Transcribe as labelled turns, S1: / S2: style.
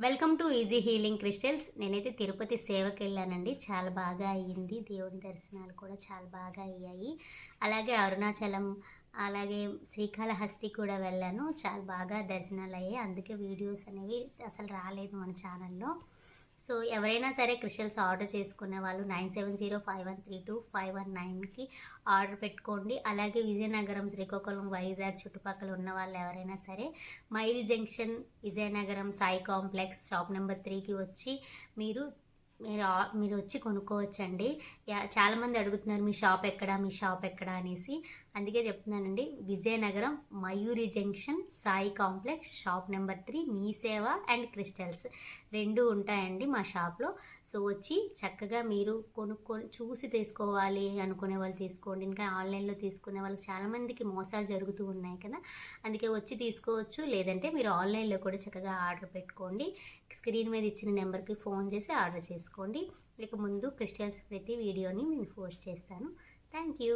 S1: Welcome to easy healing crystals. నేనైతే తిరుపతి సేవకి వెళ్ళానండి. చాలా బాగా అయ్యింది. దేవుని దర్శనాలు కూడా చాలా బాగా అయ్యాయి. అలాగే అరుణాచలం, అలాగే శ్రీకాళహస్తి కూడా వెళ్ళాను. చాలా బాగా దర్శనాలు అయ్యాయి. అందుకే వీడియోస్ అనేవి అసలు రాలేదు మన ఛానల్లో. సో ఎవరైనా సరే క్రిస్టల్స్ ఆర్డర్ చేసుకునే వాళ్ళు 9705132519కి ఆర్డర్ పెట్టుకోండి. అలాగే విజయనగరం, శ్రీకాకుళం, వైజాగ్ చుట్టుపక్కల ఉన్న వాళ్ళు ఎవరైనా సరే Maili junction, Vizianagaram Sai complex shop number 3కి వచ్చి మీరు మీరు వచ్చి కొనుక్కోవచ్చండి. చాలామంది అడుగుతున్నారు మీ షాప్ ఎక్కడ, మీ షాప్ ఎక్కడ అనేసి. అందుకే చెప్తున్నానండి, Vizianagaram Mayuri junction Sai complex shop number 3 మీ సేవ అండ్ క్రిస్టల్స్ రెండు ఉంటాయండి మా షాప్లో. సో వచ్చి చక్కగా మీరు కొనుక్కొని చూసి తీసుకోవాలి అనుకునే వాళ్ళు తీసుకోండి. ఇంకా ఆన్లైన్లో తీసుకునే వాళ్ళు చాలామందికి మోసాలు జరుగుతూ ఉన్నాయి కదా, అందుకే వచ్చి తీసుకోవచ్చు. లేదంటే మీరు ఆన్లైన్లో కూడా చక్కగా ఆర్డర్ పెట్టుకోండి. స్క్రీన్ మీద ఇచ్చిన నెంబర్కి ఫోన్ చేసి ఆర్డర్ చేసుకోండి. ఇక ముందు క్రిస్టల్స్ ప్రతి వీడియోని నేను పోస్ట్ చేస్తాను. Thank you.